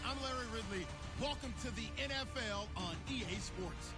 I'm Larry Ridley. Welcome to the NFL on EA Sports.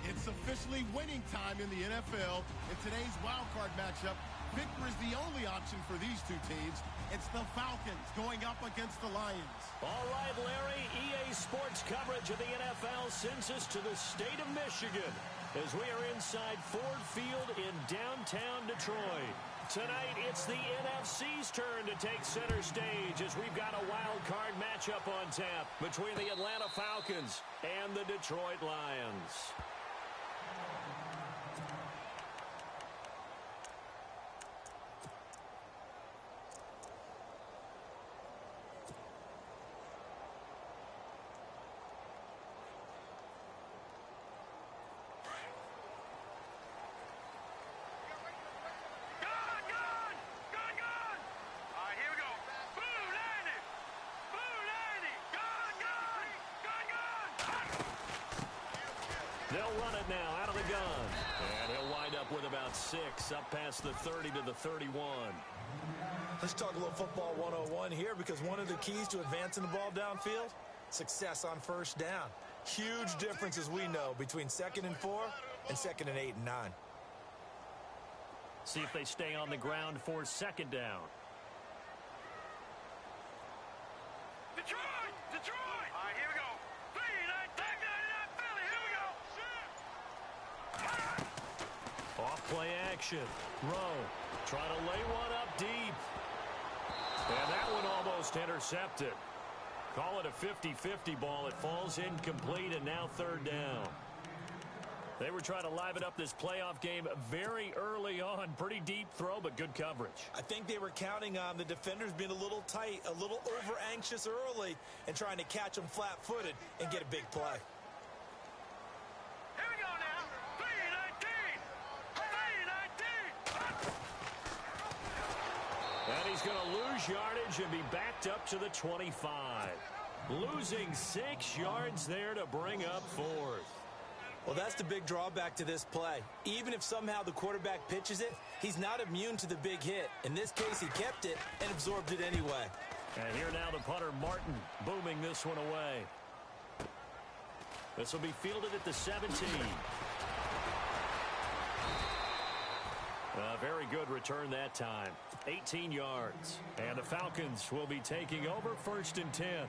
It's officially winning time in the NFL. In today's wildcard matchup, victory is the only option for these two teams. It's the Falcons going up against the Lions. All right, Larry, EA Sports coverage of the NFL sends us to the state of Michigan as we are inside Ford Field in downtown Detroit. Tonight, it's the NFC's turn to take center stage as we've got a wild card matchup on tap between the Atlanta Falcons and the Detroit Lions. They'll run it now out of the gun. And he'll wind up with about 6 up past the 30 to the 31. Let's talk a little football 101 here, because one of the keys to advancing the ball downfield, success on first down. Huge difference, as we know, between 2nd and 4 and 2nd and 8 and 9. See if they stay on the ground for 2nd down. Detroit! Detroit! All right, here we go. 3-9, Philly, here we go. Off-play action. Rowe trying to lay one up deep. And that one almost intercepted. Call it a 50-50 ball. It falls incomplete, and now 3rd down. They were trying to liven up this playoff game very early on. Pretty deep throw, but good coverage. I think they were counting on the defenders being a little tight, a little over-anxious early, and trying to catch them flat-footed and get a big play. Here we go now. 3-19. 3-19. And he's going to lose yardage and be backed up to the 25. Losing 6 yards there to bring up 4th. Well, that's the big drawback to this play. Even if somehow the quarterback pitches it, he's not immune to the big hit. In this case, he kept it and absorbed it anyway. And here now the punter, Martin, booming this one away. This will be fielded at the 17. A very good return that time. 18 yards. And the Falcons will be taking over 1st and 10.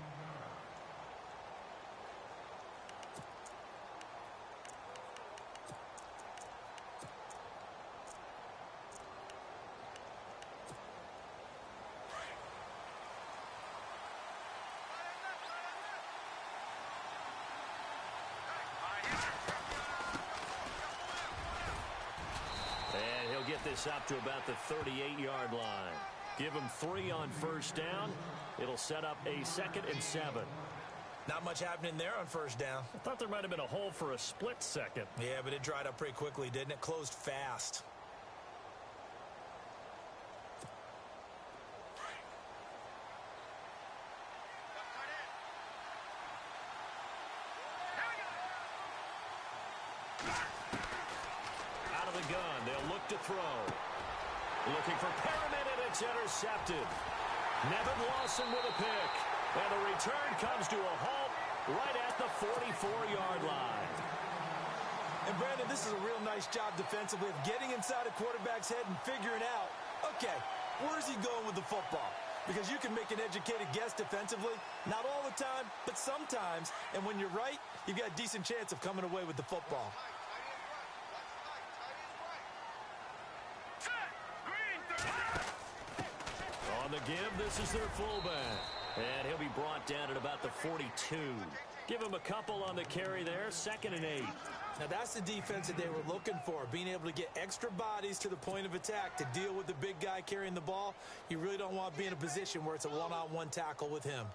Get this up to about the 38-yard line. Give them 3 on 1st down. It'll set up a 2nd and 7. Not much happening there on 1st down. I thought there might have been a hole for a split second. Yeah, but it dried up pretty quickly, didn't it? Closed fast. Gun. They'll look to throw. Looking for Perriman, and it's intercepted. Nevin Lawson with a pick. And the return comes to a halt right at the 44-yard line. And, Brandon, this is a real nice job defensively of getting inside a quarterback's head and figuring out, okay, where's he going with the football? Because you can make an educated guess defensively. Not all the time, but sometimes. And when you're right, you've got a decent chance of coming away with the football. On the give, this is their fullback. And he'll be brought down at about the 42. Give him a couple on the carry there, 2nd and 8. Now that's the defense that they were looking for, being able to get extra bodies to the point of attack to deal with the big guy carrying the ball. You really don't want to be in a position where it's a one-on-one tackle with him.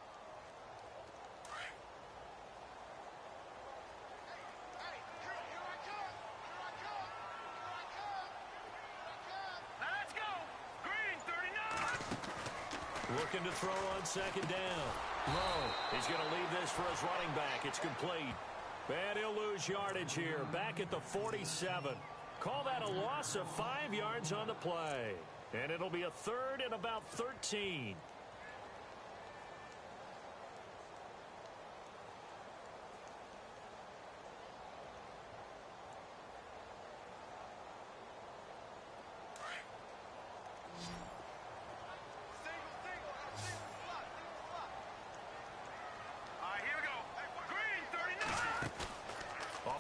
Looking to throw on 2nd down. Lowe, he's going to leave this for his running back. It's complete. And he'll lose yardage here, back at the 47. Call that a loss of 5 yards on the play. And it'll be a 3rd and about 13.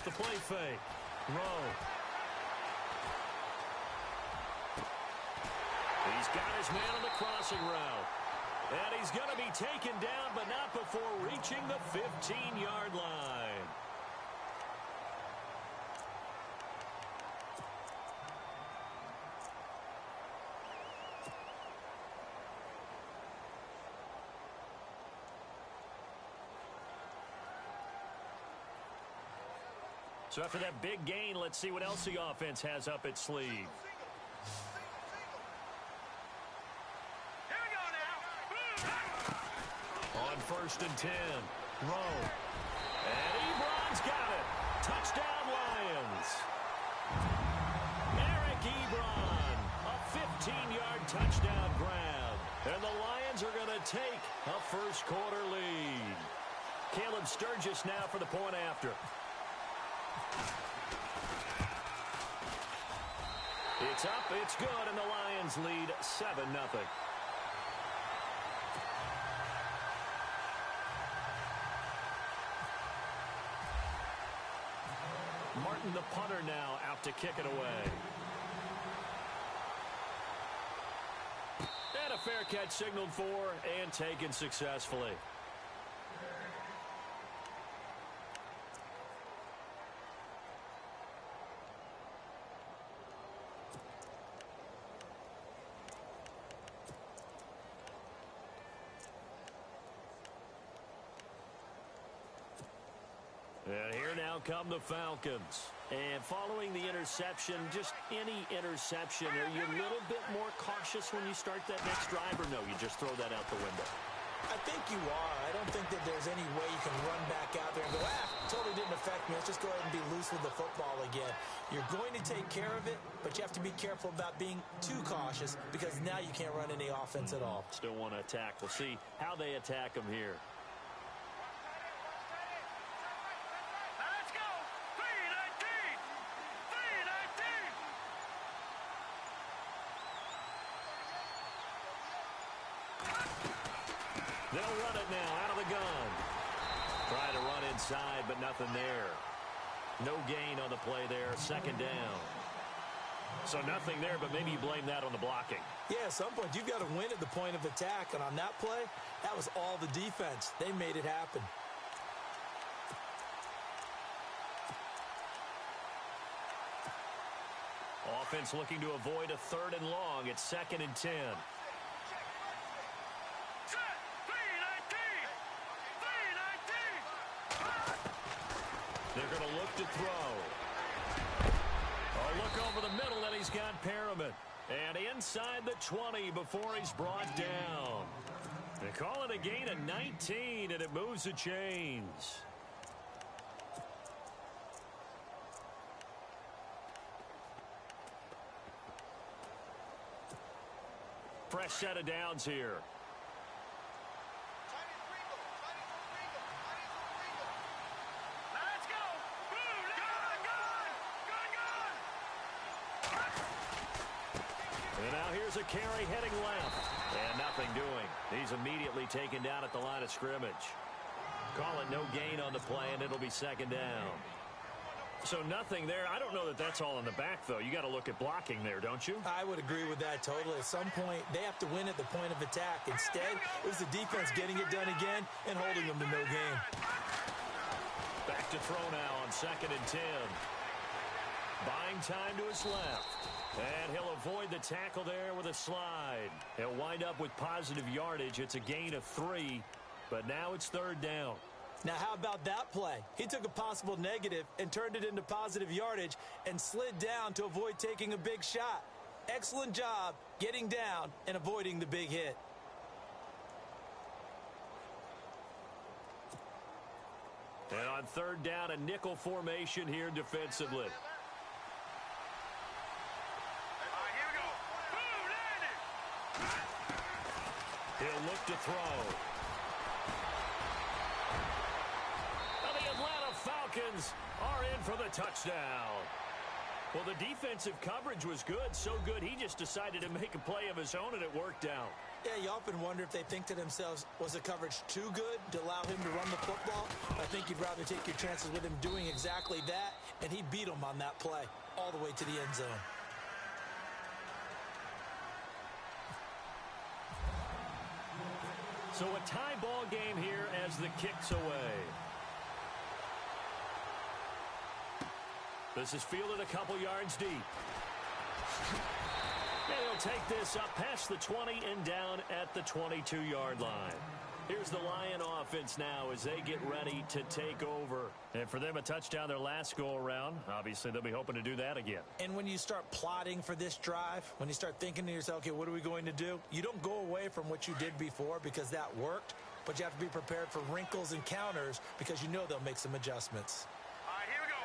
the play fake. Rowe. He's got his man on the crossing route. And he's going to be taken down, but not before reaching the 15-yard line. So after that big gain, let's see what else the offense has up its sleeve. Here we go now. On 1st and 10, Rowe. And Ebron's got it. Touchdown, Lions. Eric Ebron, a 15-yard touchdown grab. And the Lions are going to take a first-quarter lead. Caleb Sturgis now for the point after. It's up, it's good, and the Lions lead 7-0. Martin, the punter, now out to kick it away. And a fair catch signaled for and taken successfully. And here now come the Falcons. And following the interception, just any interception, are you a little bit more cautious when you start that next drive, or no, you just throw that out the window? I think you are. I don't think that there's any way you can run back out there and go, totally didn't affect me. Let's just go ahead and be loose with the football again. You're going to take care of it, but you have to be careful about being too cautious because now you can't run any offense at all. Still want to attack. We'll see how they attack them here. Let's go. 319. 319. They'll run it now out of the gun. Try to run inside, but nothing there. No gain on the play there. 2nd down. So nothing there, but maybe you blame that on the blocking. Yeah, at some point, you've got to win at the point of attack. And on that play, that was all the defense. They made it happen. Offense looking to avoid a 3rd and long. It's 2nd and 10. They're going to look to throw. A look over the middle, and he's got Perriman. And inside the 20 before he's brought down. They call it a gain of 19, and it moves the chains. Fresh set of downs here. And now here's a carry heading left. And nothing doing. He's immediately taken down at the line of scrimmage. Call it no gain on the play, and it'll be 2nd down. So nothing there. I don't know that that's all in the back, though. You got to look at blocking there, don't you? I would agree with that totally. At some point, they have to win at the point of attack. Instead, it was the defense getting it done again and holding them to no gain. Back to throw now on 2nd and 10. Buying time to his left. And he'll avoid the tackle there with a slide. He'll wind up with positive yardage. It's a gain of 3, but now it's 3rd down. Now, how about that play? He took a possible negative and turned it into positive yardage and slid down to avoid taking a big shot. Excellent job getting down and avoiding the big hit. And on 3rd down, a nickel formation here defensively. He'll look to throw. And the Atlanta Falcons are in for the touchdown. Well, the defensive coverage was good, so good he just decided to make a play of his own, and it worked out. Yeah, you often wonder if they think to themselves, was the coverage too good to allow him to run the football? I think you'd rather take your chances with him doing exactly that, and he beat him on that play all the way to the end zone. So a tie ball game here as the kick's away. This is fielded a couple yards deep. And he'll take this up past the 20 and down at the 22-yard line. Here's the Lion offense now as they get ready to take over. And for them, a touchdown their last go-around. Obviously, they'll be hoping to do that again. And when you start plotting for this drive, when you start thinking to yourself, okay, what are we going to do? You don't go away from what you did before because that worked, but you have to be prepared for wrinkles and counters because you know they'll make some adjustments. All right, here we go.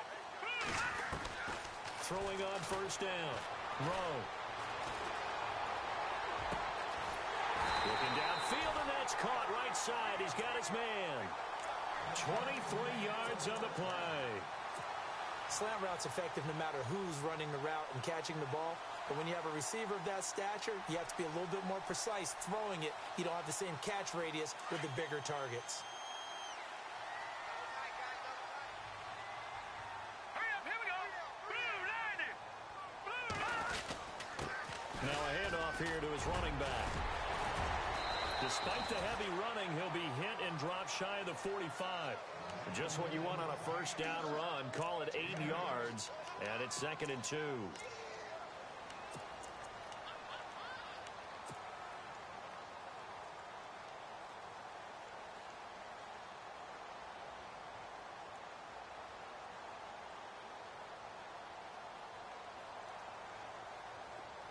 Throwing on first down. Rowe. Looking downfield, and that's caught right side. He's got his man. 23 yards on the play. Slant route's effective no matter who's running the route and catching the ball. But when you have a receiver of that stature, you have to be a little bit more precise throwing it. You don't have the same catch radius with the bigger targets. Hurry up, here we go. Blue 90. Blue 90. Now a handoff here to his running back. Despite the heavy running, he'll be hit and drop shy of the 45. Just what you want on a first down run. Call it 8 yards, and it's 2nd and 2.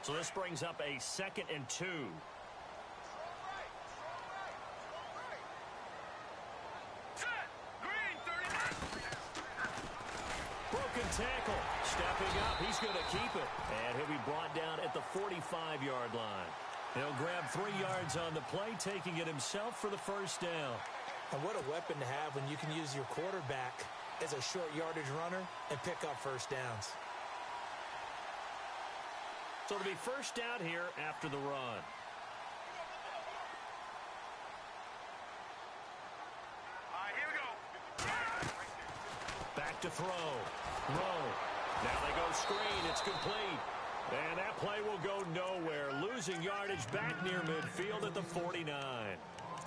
So this brings up a 2nd and 2. Tackle. Stepping up. He's going to keep it. And he'll be brought down at the 45-yard line. He'll grab 3 yards on the play, taking it himself for the first down. And what a weapon to have when you can use your quarterback as a short yardage runner and pick up first downs. So it'll be first down here after the run. All right, here we go. Back to throw. Rowe. Now they go screen. It's complete. And that play will go nowhere. Losing yardage back near midfield at the 49.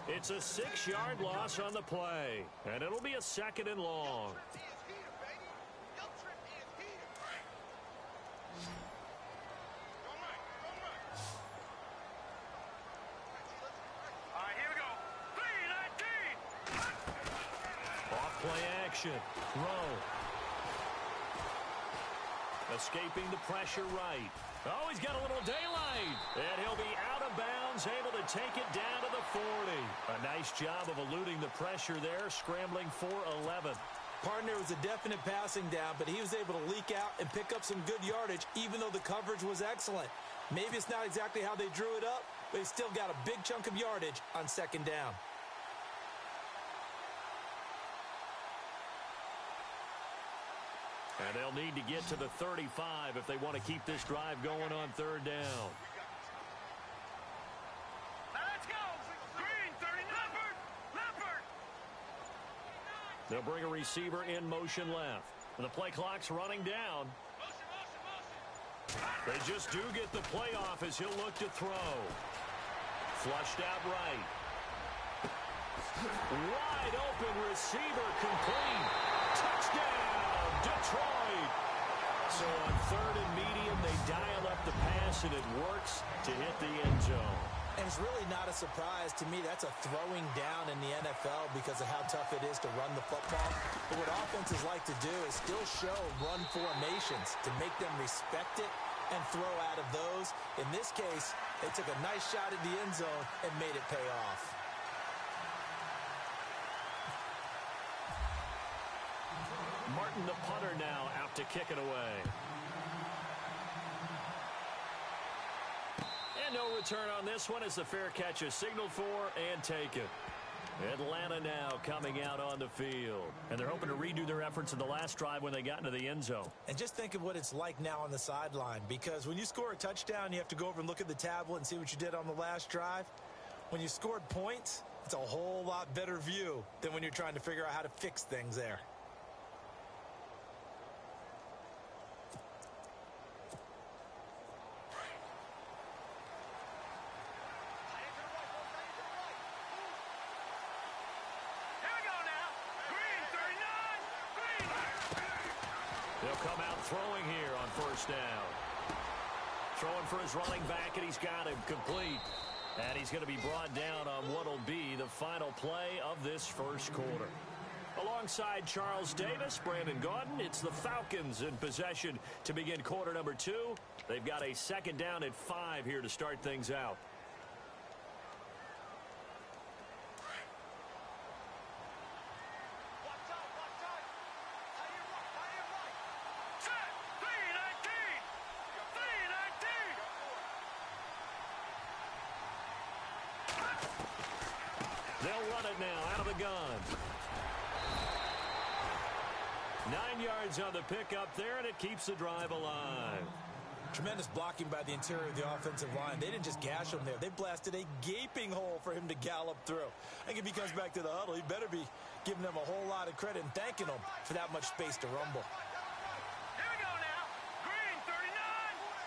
It's a 6-yard loss on the play. And it'll be a 2nd and long. All right, here we go. 3-19. Off play action. Rowe. Escaping the pressure right. Oh, he's got a little daylight. And he'll be out of bounds, able to take it down to the 40. A nice job of eluding the pressure there, scrambling for 11. Partner was a definite passing down, but he was able to leak out and pick up some good yardage, even though the coverage was excellent. Maybe it's not exactly how they drew it up, but he still got a big chunk of yardage on 2nd down. And they'll need to get to the 35 if they want to keep this drive going on 3rd down. Now let's go. Green 30. Leopard. They'll bring a receiver in motion left. And the play clock's running down. They just do get the play off as he'll look to throw. Flushed out right. Wide open receiver complete. Touchdown, Detroit. So on 3rd and medium, they dial up the pass, and it works to hit the end zone. And it's really not a surprise to me. That's a throwing down in the NFL because of how tough it is to run the football. But what offenses like to do is still show run formations to make them respect it and throw out of those. In this case, they took a nice shot at the end zone and made it pay off. Martin, the punter, now out to kick it away. And no return on this one as the fair catch is signaled for and taken. Atlanta now coming out on the field. And they're hoping to redo their efforts in the last drive when they got into the end zone. And just think of what it's like now on the sideline, because when you score a touchdown, you have to go over and look at the tablet and see what you did on the last drive. When you scored points, it's a whole lot better view than when you're trying to figure out how to fix things there. They'll come out throwing here on first down. Throwing for his running back, and he's got him complete. And he's going to be brought down on what will be the final play of this first quarter. Alongside Charles Davis, Brandon Gaudin, it's the Falcons in possession to begin quarter number 2. They've got a second down at 5 here to start things out. They'll run it now out of the gun. 9 yards on the pickup there, and it keeps the drive alive. Tremendous blocking by the interior of the offensive line. They didn't just gash him there. They blasted a gaping hole for him to gallop through. I think if he comes back to the huddle, he better be giving them a whole lot of credit and thanking them for that much space to rumble. Here we go now. Green 39.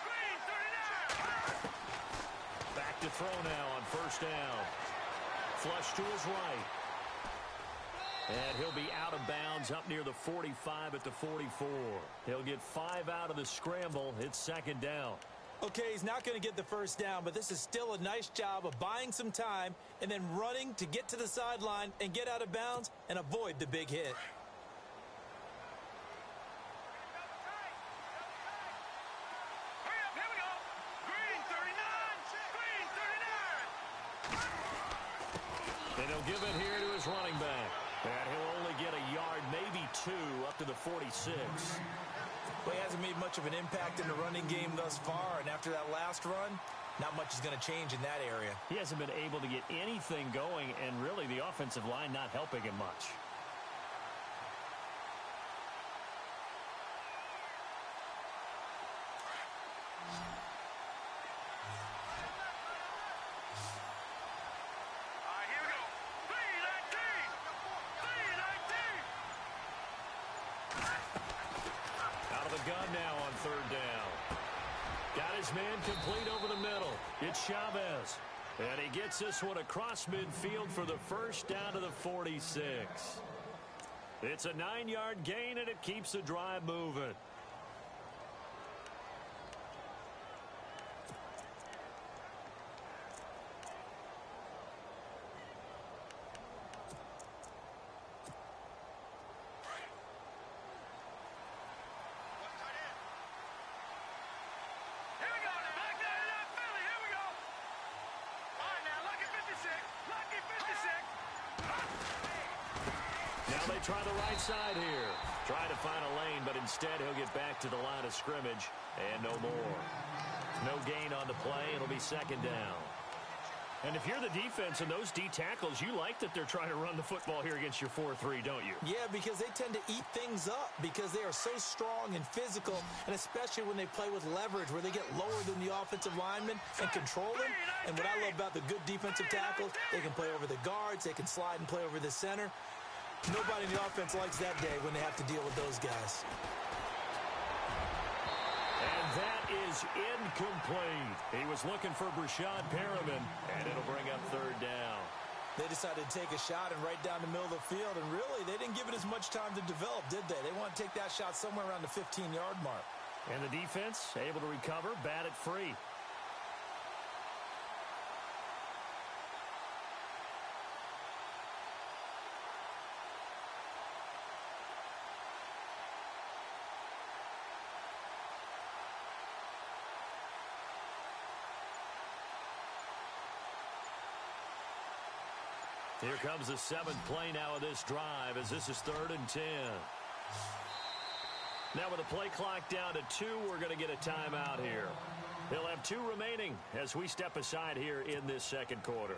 Green 39. Back to throw now on first down. Flush to his right. And he'll be out of bounds up near the 45 at the 44. He'll get 5 out of the scramble. It's second down. Okay, he's not going to get the first down, but this is still a nice job of buying some time and then running to get to the sideline and get out of bounds and avoid the big hit. Hurry up, here we go. Green 39. Green 39. And he'll give it here to his running back. And he'll only get a yard, maybe 2, up to the 46. Well, he hasn't made much of an impact in the running game thus far, and after that last run, not much is going to change in that area. He hasn't been able to get anything going, and really the offensive line not helping him much. Gun now on third down. Got his man complete over the middle. It's Chavez. And he gets this one across midfield for the first down to the 46. It's a 9-yard gain, and it keeps the drive moving. They try the right side here. Try to find a lane, but instead he'll get back to the line of scrimmage and no more. No gain on the play. It'll be second down. And if you're the defense and those D tackles, you like that they're trying to run the football here against your 4-3, don't you? Yeah, because they tend to eat things up because they are so strong and physical, and especially when they play with leverage where they get lower than the offensive linemen and control them. And what I love about the good defensive tackles, they can play over the guards, they can slide and play over the center. Nobody in the offense likes that day when they have to deal with those guys. And that is incomplete. He was looking for Brashad Perriman, and it'll bring up third down. They decided to take a shot and right down the middle of the field, and really, they didn't give it as much time to develop, did they? They want to take that shot somewhere around the 15-yard mark. And the defense able to recover, bat it free. Here comes the 7th play now of this drive as this is 3rd and 10. Now with the play clock down to 2, we're going to get a timeout here. He'll have 2 remaining as we step aside here in this second quarter.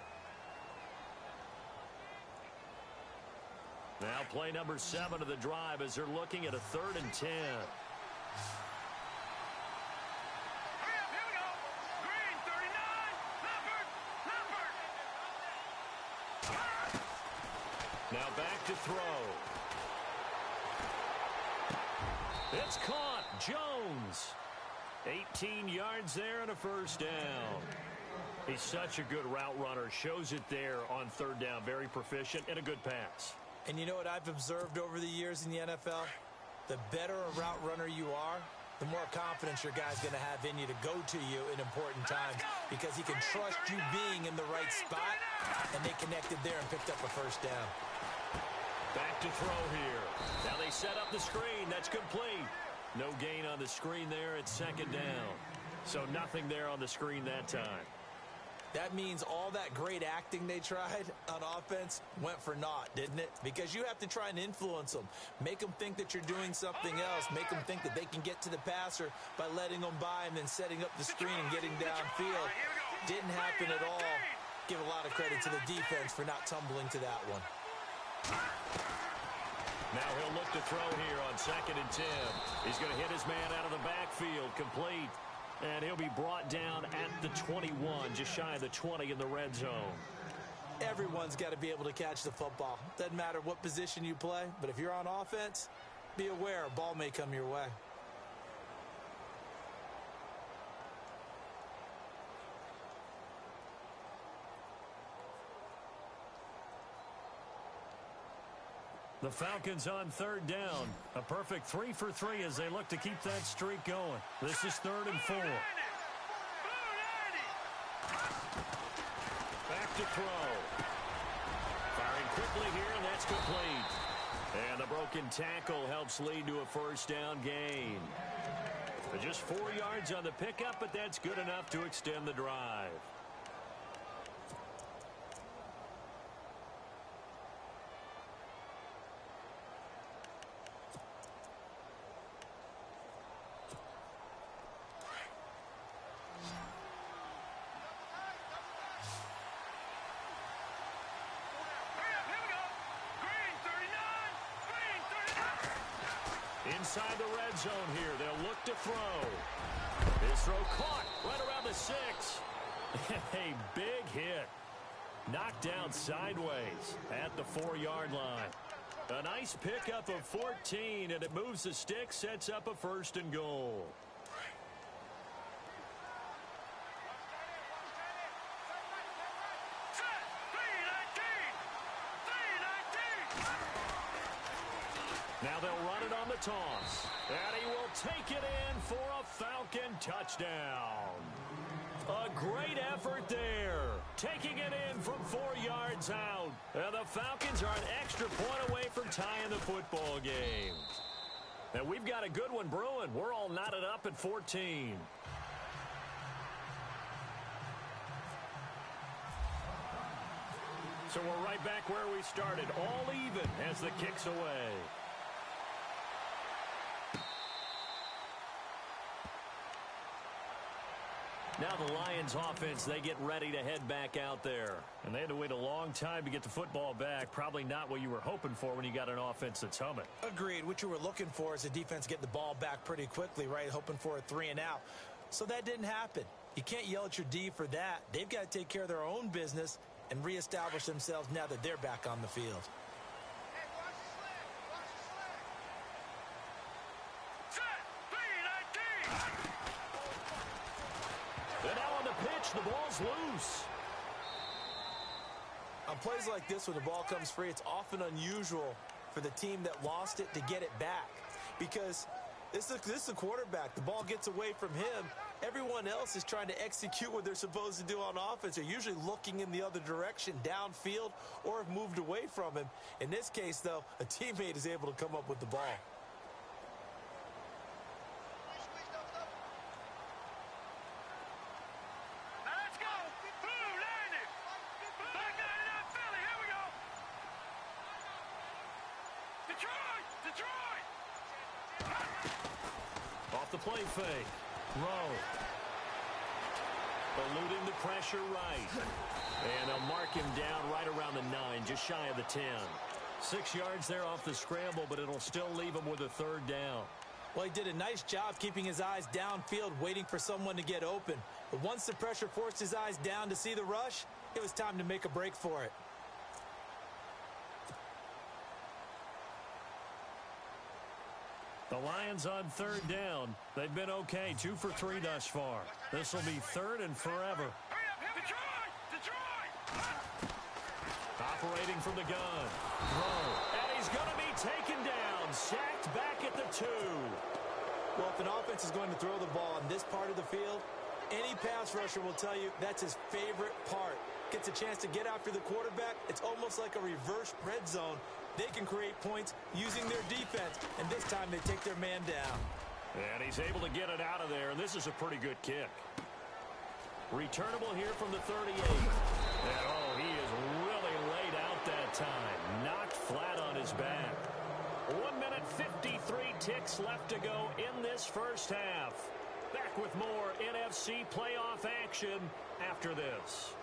Now play number 7 of the drive as they're looking at a 3rd and 10. Here we go. Green, 39. Leopard. Now back to throw. It's caught. Jones. 18 yards there and a first down. He's such a good route runner. Shows it there on 3rd down. Very proficient and a good pass. And you know what I've observed over the years in the NFL? The better a route runner you are, the more confidence your guy's going to have in you to go to you in important times because he can trust you being in the right spot, and they connected there and picked up a first down. Back to throw here. Now they set up the screen. That's complete. No gain on the screen there at 2nd down. So nothing there on the screen that time. That means all that great acting they tried on offense went for naught, didn't it? Because you have to try and influence them. Make them think that you're doing something else. Make them think that they can get to the passer by letting them by and then setting up the screen and getting downfield. Didn't happen at all. Give a lot of credit to the defense for not tumbling to that one. Now he'll look to throw here on 2nd and 10. He's going to hit his man out of the backfield, complete. And he'll be brought down at the 21, just shy of the 20 in the red zone. Everyone's got to be able to catch the football. Doesn't matter what position you play, but if you're on offense, be aware a ball may come your way. The Falcons on 3rd down. A perfect 3 for 3 as they look to keep that streak going. This is 3rd and 4. Back to throw. Firing quickly here, and that's complete. And the broken tackle helps lead to a first down gain. Just 4 yards on the pickup, but that's good enough to extend the drive. Inside the red zone here, they'll look to throw. His throw caught right around the 6. A big hit. Knocked down sideways at the 4-yard line. A nice pickup of 14, and it moves the stick, sets up a 1st and goal. Now they'll run it on the toss. And he will take it in for a Falcon touchdown. A great effort there. Taking it in from 4 yards out. And the Falcons are an extra point away from tying the football game. And we've got a good one brewing. We're all knotted up at 14. So we're right back where we started. All even as the kick's away. Now the Lions offense, they get ready to head back out there. And they had to wait a long time to get the football back. Probably not what you were hoping for when you got an offense that's humming. Agreed. What you were looking for is the defense get the ball back pretty quickly, right? Hoping for a 3 and out. So that didn't happen. You can't yell at your D for that. They've got to take care of their own business and reestablish themselves now that they're back on the field. And now on the pitch, the ball's loose. On plays like this, when the ball comes free, it's often unusual for the team that lost it to get it back. Because this is a quarterback. The ball gets away from him. Everyone else is trying to execute what they're supposed to do on offense. They're usually looking in the other direction, downfield, or have moved away from him. In this case, though, a teammate is able to come up with the ball. Off the play fake. Rowe. Eluding the pressure right. And they'll mark him down right around the 9, just shy of the 10. 6 yards there off the scramble, but it'll still leave him with a third down. Well, he did a nice job keeping his eyes downfield, waiting for someone to get open. But once the pressure forced his eyes down to see the rush, it was time to make a break for it. The Lions on third down. They've been okay, 2 for 3 thus far. This will be third and forever. Operating from the gun. Throw. And he's going to be taken down. Sacked back at the 2. Well, if an offense is going to throw the ball on this part of the field, any pass rusher will tell you that's his favorite part. Gets a chance to get after the quarterback. It's almost like a reverse red zone. They can create points using their defense, and this time they take their man down. And he's able to get it out of there, and this is a pretty good kick. Returnable here from the 38. And, oh, he is really laid out that time. Knocked flat on his back. 1 minute 53 ticks left to go in this first half. Back with more NFC playoff action after this.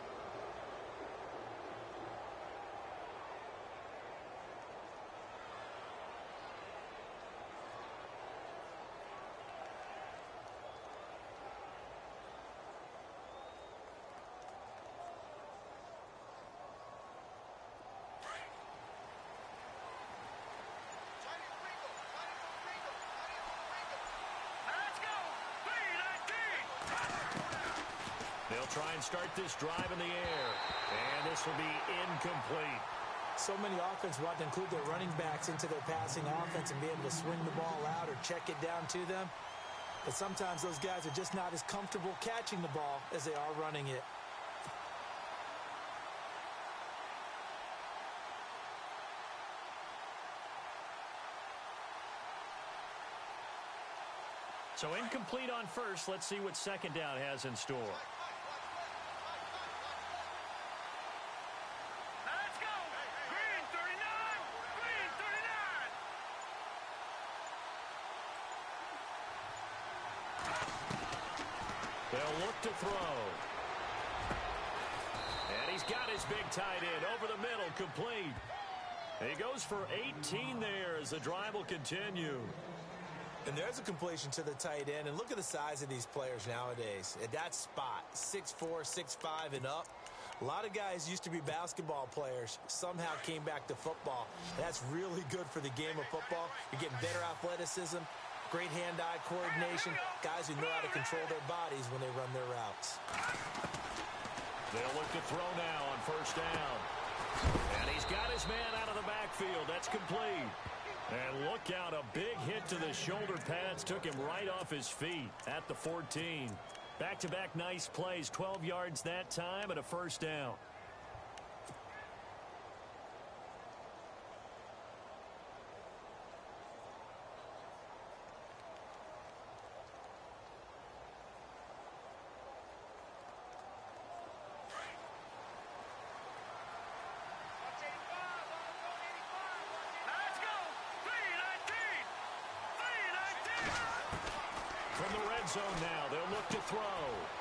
They'll try and start this drive in the air. And this will be incomplete. So many offenses want to include their running backs into their passing offense and be able to swing the ball out or check it down to them. But sometimes those guys are just not as comfortable catching the ball as they are running it. So incomplete on first. Let's see what second down has in store. Let's go! Green 39! Green 39! They'll look to throw. And he's got his big tight end over the middle, complete. He goes for 18 there as the drive will continue. And there's a completion to the tight end. And look at the size of these players nowadays. At that spot, 6'4", 6'5", and up. A lot of guys used to be basketball players, somehow came back to football. That's really good for the game of football. You're getting better athleticism, great hand-eye coordination, guys who know how to control their bodies when they run their routes. They'll look to throw now on first down. And he's got his man out of the backfield. That's complete. And look out, a big hit to the shoulder pads took him right off his feet at the 14. Back-to-back nice plays, 12 yards that time and a first down. From the red zone now, they'll look to throw.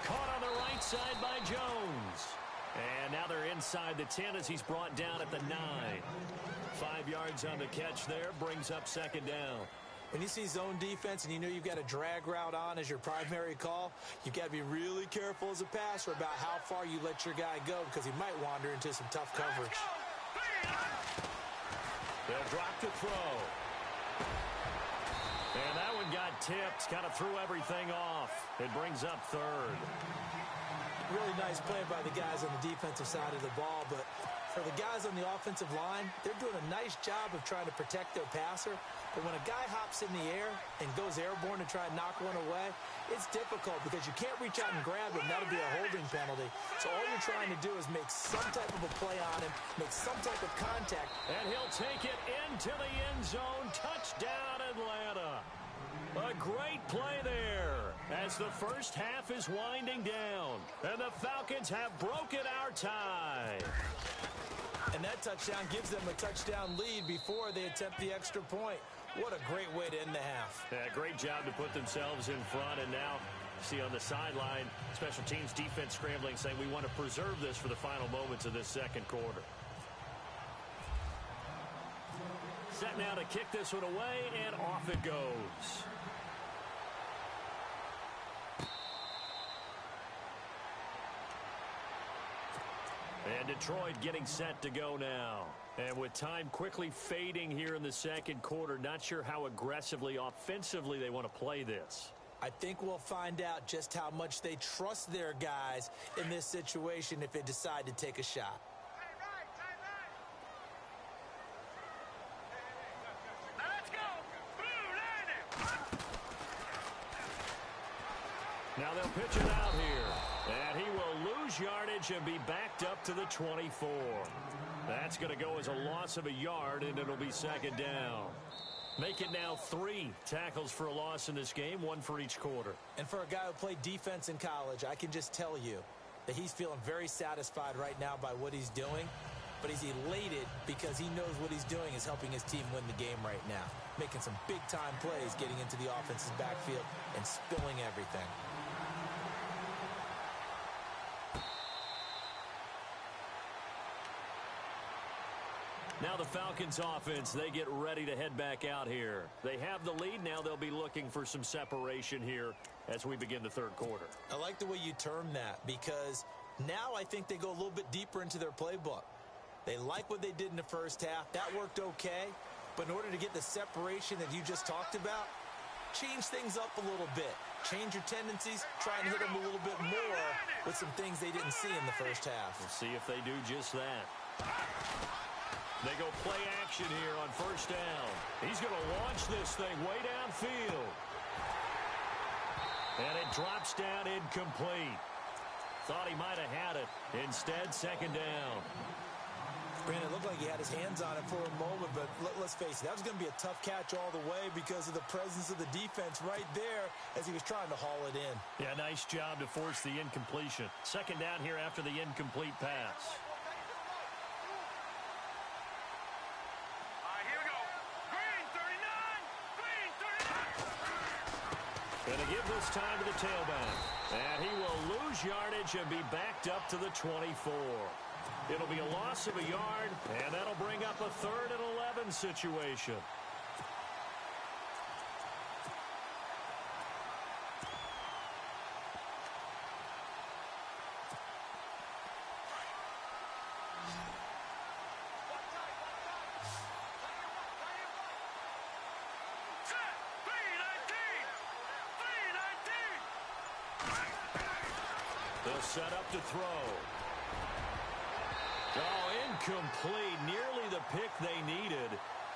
Caught on the right side by Jones. And now they're inside the 10 as he's brought down at the 9. 5 yards on the catch there, brings up second down. When you see zone defense and you know you've got a drag route on as your primary call, you've got to be really careful as a passer about how far you let your guy go because he might wander into some tough coverage. They'll drop to throw. And that one got tipped, kind of threw everything off. It brings up third. Really nice play by the guys on the defensive side of the ball, but for the guys on the offensive line, they're doing a nice job of trying to protect their passer. But when a guy hops in the air and goes airborne to try and knock one away, it's difficult because you can't reach out and grab him. That'll be a holding penalty. So all you're trying to do is make some type of a play on him, make some type of contact. And he'll take it into the end zone. Touchdown, Atlanta. A great play there as the first half is winding down. And the Falcons have broken our tie. And that touchdown gives them a touchdown lead before they attempt the extra point. What a great way to end the half. Yeah, great job to put themselves in front. And now, see on the sideline, special teams defense scrambling, saying we want to preserve this for the final moments of this second quarter. Set now to kick this one away, and off it goes. And Detroit getting set to go now. And with time quickly fading here in the second quarter, not sure how aggressively, offensively they want to play this. I think we'll find out just how much they trust their guys in this situation if they decide to take a shot. Now let's go. Blue Lightning. Now they'll pitch it out here. And he will lose yardage and be backed up to the 24. That's going to go as a loss of a yard, and it'll be second down. Make it now 3 tackles for a loss in this game, 1 for each quarter. And for a guy who played defense in college, I can just tell you that he's feeling very satisfied right now by what he's doing. But he's elated because he knows what he's doing is helping his team win the game right now. Making some big-time plays, getting into the offense's backfield, and spilling everything. Now the Falcons offense, they get ready to head back out here. They have the lead. Now they'll be looking for some separation here as we begin the third quarter. I like the way you term that because now I think they go a little bit deeper into their playbook. They like what they did in the first half. That worked okay. But in order to get the separation that you just talked about, change things up a little bit. Change your tendencies. Try and hit them a little bit more with some things they didn't see in the first half. We'll see if they do just that. They go play action here on first down. He's going to launch this thing way downfield. And it drops down incomplete. Thought he might have had it. Instead, second down. Brandon, it looked like he had his hands on it for a moment, but let's face it, that was going to be a tough catch all the way because of the presence of the defense right there as he was trying to haul it in. Yeah, nice job to force the incompletion. Second down here after the incomplete pass. Going to give this time to the tailback. And he will lose yardage and be backed up to the 24. It'll be a loss of a yard, and that'll bring up a 3rd and 11 situation. They'll set up to throw. Oh, incomplete. Nearly the pick they needed.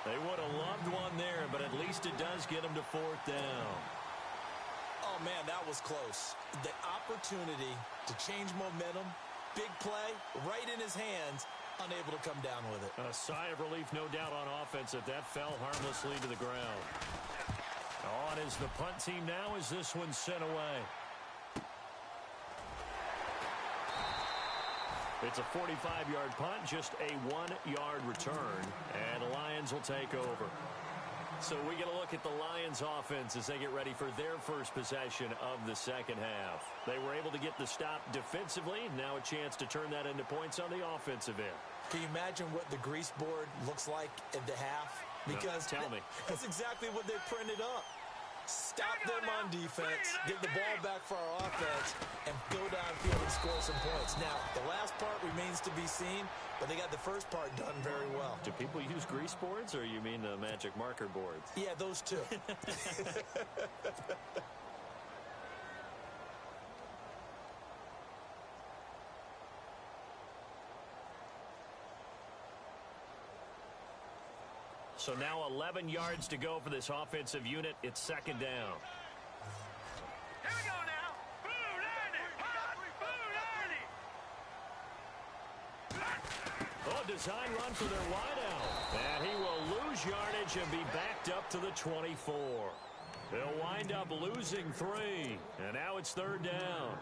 They would have loved one there, but at least it does get them to 4th down. Oh, man, that was close. The opportunity to change momentum, big play, right in his hands, unable to come down with it. A sigh of relief, no doubt, on offense that fell harmlessly to the ground. On is the punt team now as this one's sent away. It's a 45-yard punt, just a 1-yard return, and the Lions will take over. So we get a look at the Lions offense as they get ready for their first possession of the second half. They were able to get the stop defensively. Now a chance to turn that into points on the offensive end. Can you imagine what the grease board looks like at the half? Because no, tell me. That's exactly what they printed up. Stop them on defense, get the ball back for our offense, and go downfield and score some points. Now, the last part remains to be seen, but they got the first part done very well. Do people use grease boards, or you mean the magic marker boards? Yeah, those two. So now 11 yards to go for this offensive unit. It's second down. Here we go now. Blue Lightning. Oh, design run for their wideout. And he will lose yardage and be backed up to the 24. They'll wind up losing 3. And now it's third down.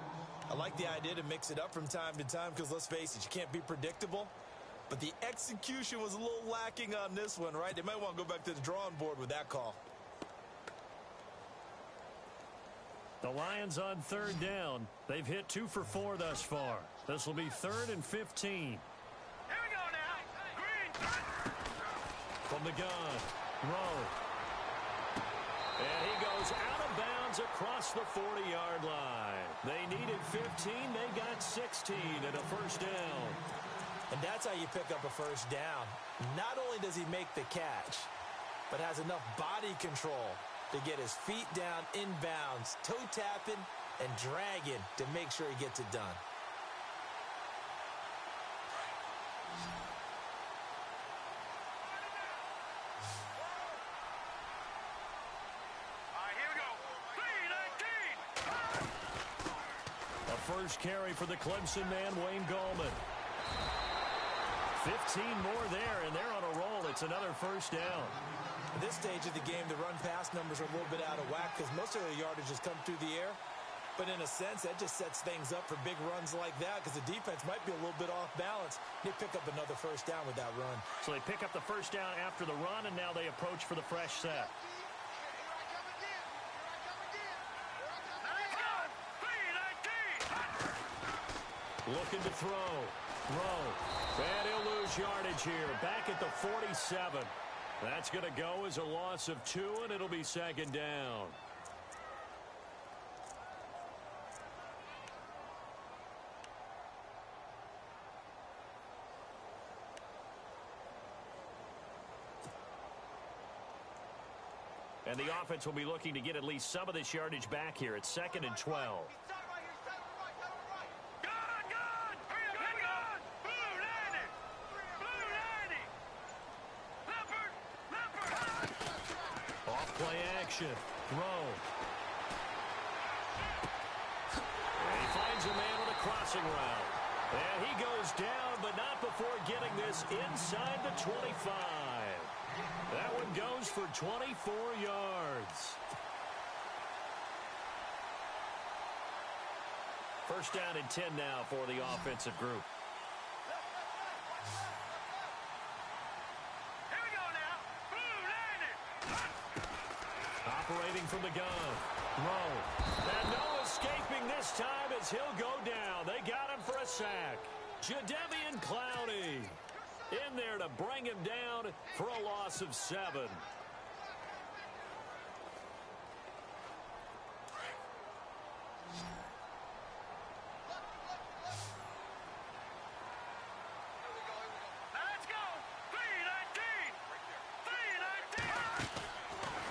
I like the idea to mix it up from time to time because, let's face it, you can't be predictable. But the execution was a little lacking on this one, right? They might want to go back to the drawing board with that call. The Lions on third down. They've hit 2 for 4 thus far. This will be 3rd and 15. Here we go now. Green. From the gun, Rowe. And he goes out of bounds across the 40-yard line. They needed 15. They got 16 and a first down. And that's how you pick up a first down. Not only does he make the catch, but has enough body control to get his feet down inbounds, toe tapping and dragging to make sure he gets it done. First carry for the Clemson man, Wayne Gallman. 15 more there, and they're on a roll. It's another first down. At this stage of the game, the run-pass numbers are a little bit out of whack because most of the yardage has come through the air. But in a sense, that just sets things up for big runs like that because the defense might be a little bit off balance. They pick up another first down with that run. So they pick up the first down after the run, and now they approach for the fresh set. Looking to throw. Rowe. And he'll lose yardage here. Back at the 47. That's going to go as a loss of 2, and it'll be second down. And the offense will be looking to get at least some of this yardage back here. It's 2nd and 12. Rowe. And he finds a man with a crossing route. And he goes down, but not before getting this inside the 25. That one goes for 24 yards. First down and 10 now for the offensive group. Operating from the gun. Rowe. And no escaping this time as he'll go down. They got him for a sack. Jadeveon Clowney in there to bring him down for a loss of 7.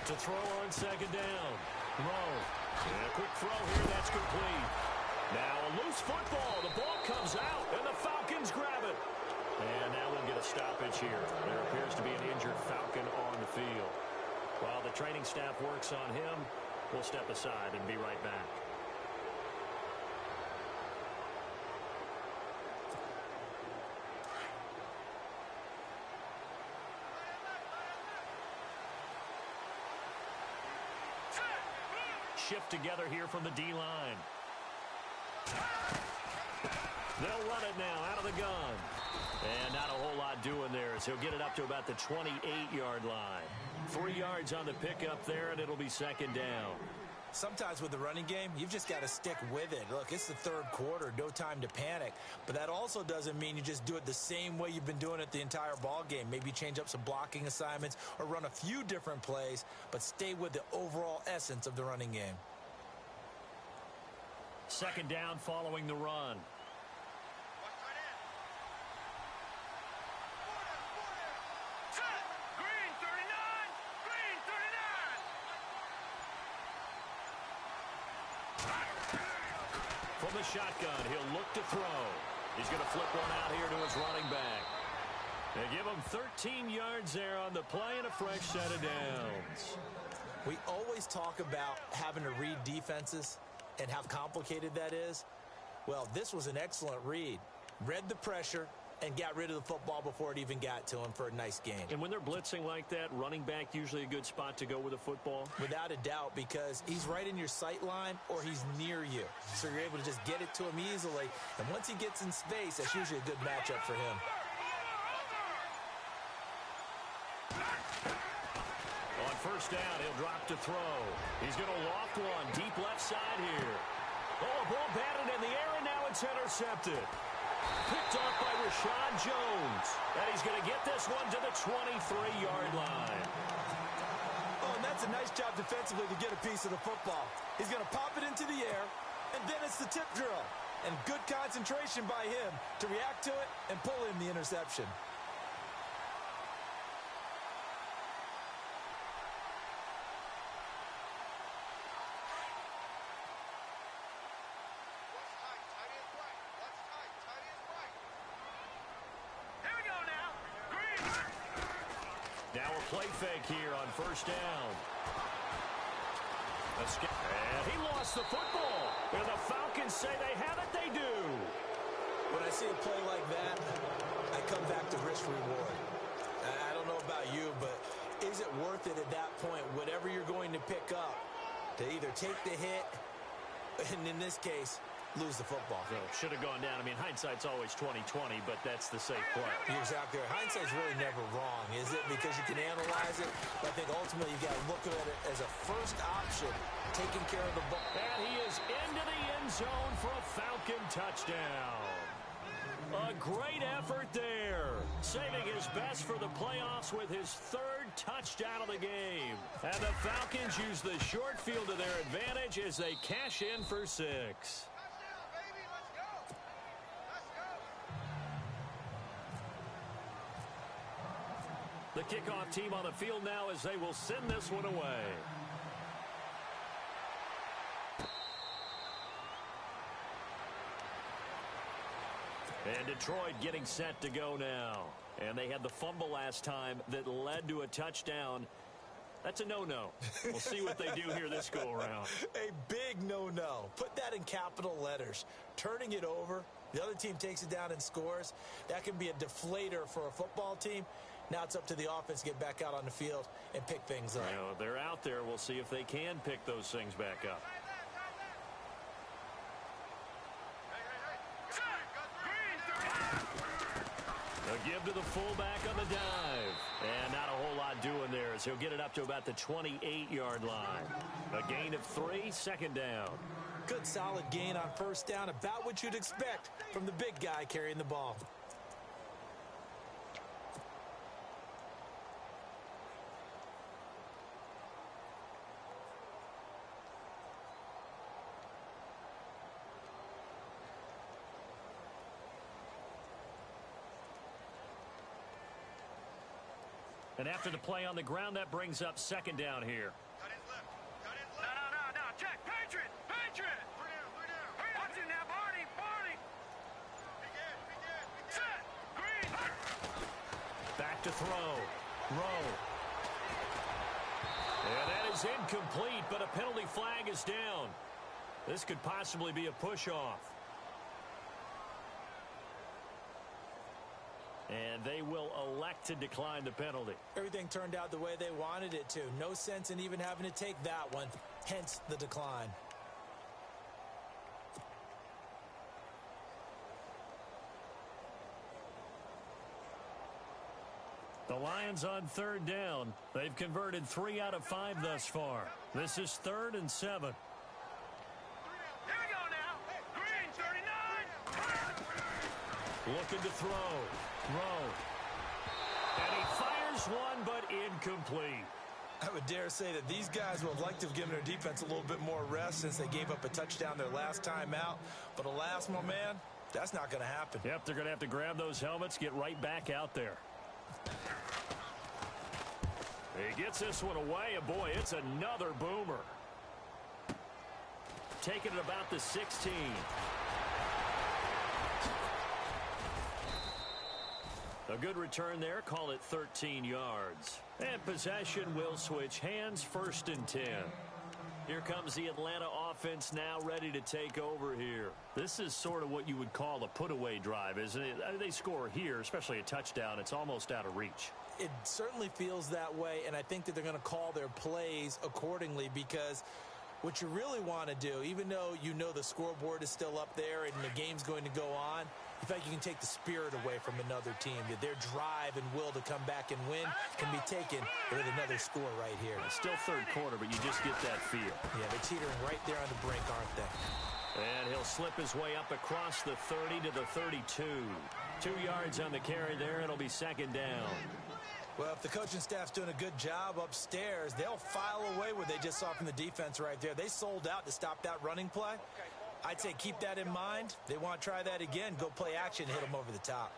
To throw on second down. Rowe. And a quick throw here. That's complete. Now a loose football. The ball comes out, and the Falcons grab it. And now we'll get a stoppage here. There appears to be an injured Falcon on the field. While the training staff works on him, we'll step aside and be right back. Shift together here from the D-line. They'll run it now out of the gun. And not a whole lot doing there as he'll get it up to about the 28-yard line. 3 yards on the pickup there, and it'll be second down. Sometimes with the running game, you've just got to stick with it. Look, it's the third quarter, no time to panic. But that also doesn't mean you just do it the same way you've been doing it the entire ball game. Maybe change up some blocking assignments or run a few different plays, but stay with the overall essence of the running game. Second down following the run. From the shotgun, he'll look to throw. He's going to flip one out here to his running back. They give him 13 yards there on the play and a fresh set of downs. We always talk about having to read defenses and how complicated that is. Well, this was an excellent read. Read the pressure and got rid of the football before it even got to him for a nice gain. And when they're blitzing like that, running back usually a good spot to go with the football? Without a doubt, because he's right in your sight line or he's near you. So you're able to just get it to him easily. And once he gets in space, that's usually a good matchup for him. On first down, he'll drop to throw. He's going to loft one deep left side here. Oh, a ball batted in the air, and now it's intercepted. Picked off by Rashad Jones. And he's going to get this one to the 23-yard line. Oh, and that's a nice job defensively to get a piece of the football. He's going to pop it into the air, and then it's the tip drill. And good concentration by him to react to it and pull in the interception. Now a play fake here on first down. And he lost the football. And the Falcons say they have it, they do. When I see a play like that, I come back to risk reward. I don't know about you, but is it worth it at that point, whatever you're going to pick up, to either take the hit, and in this case, lose the football? So should have gone down. I mean, hindsight's always 20/20, but that's the safe play. You're exactly right. Hindsight's really never wrong, is it? Because you can analyze it, but I think ultimately you got to look at it as a first option, taking care of the ball. And he is into the end zone for a Falcon touchdown. A great effort there. Saving his best for the playoffs with his third touchdown of the game. And the Falcons use the short field to their advantage as they cash in for 6. The kickoff team on the field now as they will send this one away. And Detroit getting set to go now. And they had the fumble last time that led to a touchdown. That's a no-no. We'll see what they do here this go-around. A big no-no. Put that in capital letters. Turning it over, the other team takes it down and scores. That can be a deflator for a football team. Now it's up to the offense to get back out on the field and pick things up. You know, they're out there. We'll see if they can pick those things back up. A give to the fullback on the dive. And not a whole lot doing there as he'll get it up to about the 28-yard line. A gain of 3, second down. Good solid gain on first down, about what you'd expect from the big guy carrying the ball. And after the play on the ground, that brings up second down here. Cut his left. Cut his left. No. Check. Patriot. Patriot. We're down. Watch it now, Barney. Begin. Set. Green. Back to throw. Rowe. And that is incomplete, but a penalty flag is down. This could possibly be a push-off. And they will elect to decline the penalty. Everything turned out the way they wanted it to. No sense in even having to take that one. Hence the decline. The Lions on third down. They've converted 3 out of 5 thus far. This is 3rd and 7. Here we go now. Green, 39. Looking to throw. And he fires one, but incomplete. I would dare say that these guys would like to have given their defense a little bit more rest since they gave up a touchdown their last time out. But alas, my man, that's not going to happen. Yep, they're going to have to grab those helmets, get right back out there. He gets this one away, and boy, it's another boomer. Taking it about the 16. A good return there. Call it 13 yards. And possession will switch hands, 1st and 10. Here comes the Atlanta offense now ready to take over here. This is sort of what you would call a put-away drive, isn't it? I mean, they score here, especially a touchdown. It's almost out of reach. It certainly feels that way, and I think that they're going to call their plays accordingly because what you really want to do, even though you know the scoreboard is still up there and the game's going to go on, in fact, you can take the spirit away from another team. Their drive and will to come back and win can be taken with another score right here. It's still third quarter, but you just get that feel. Yeah, they're teetering right there on the brink, aren't they? And he'll slip his way up across the 30 to the 32. 2 yards on the carry there. It'll be second down. Well, if the coaching staff's doing a good job upstairs, they'll file away what they just saw from the defense right there. They sold out to stop that running play. I'd say keep that in mind. They want to try that again. Go play action, hit them over the top.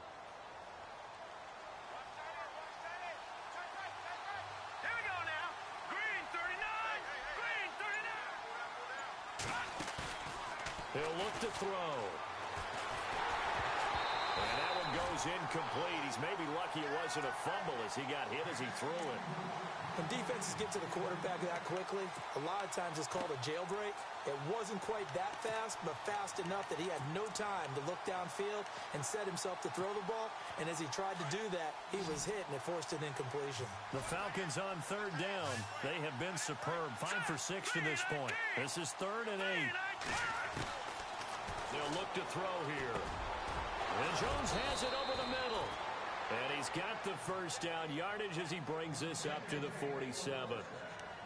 Here we go now. Green 39. Green 39. He'll look to throw. And that one goes incomplete. He's maybe lucky it wasn't a fumble as he got hit as he threw it. When defenses get to the quarterback that quickly, a lot of times it's called a jailbreak. It wasn't quite that fast, but fast enough that he had no time to look downfield and set himself to throw the ball. And as he tried to do that, he was hit, and it forced an incompletion. The Falcons on third down. They have been superb. 5 for 6 to this point. This is 3rd and 8. They'll look to throw here. And Jones has it over the middle. And he's got the first down yardage as he brings this up to the 47.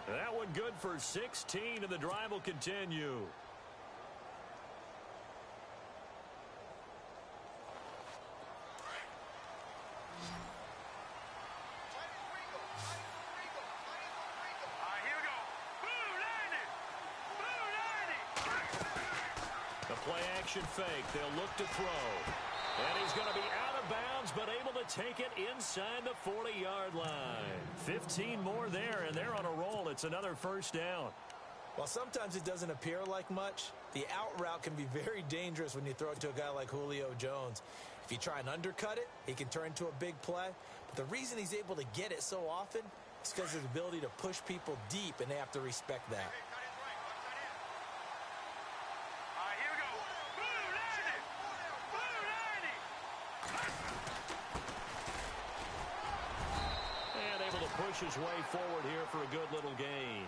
That one good for 16, and the drive will continue. Here we go. Blue 90. Blue 90. The play action fake. They'll look to throw. And he's going to be out of bounds, but able to take it inside the 40-yard line. 15 more there, and they're on a roll. It's another first down. While sometimes it doesn't appear like much, the out route can be very dangerous when you throw it to a guy like Julio Jones. If you try and undercut it, he can turn into a big play. But the reason he's able to get it so often is because of his ability to push people deep, and they have to respect that. Here we go. Blue 90. Blue 90. And able to push his way forward here for a good little gain.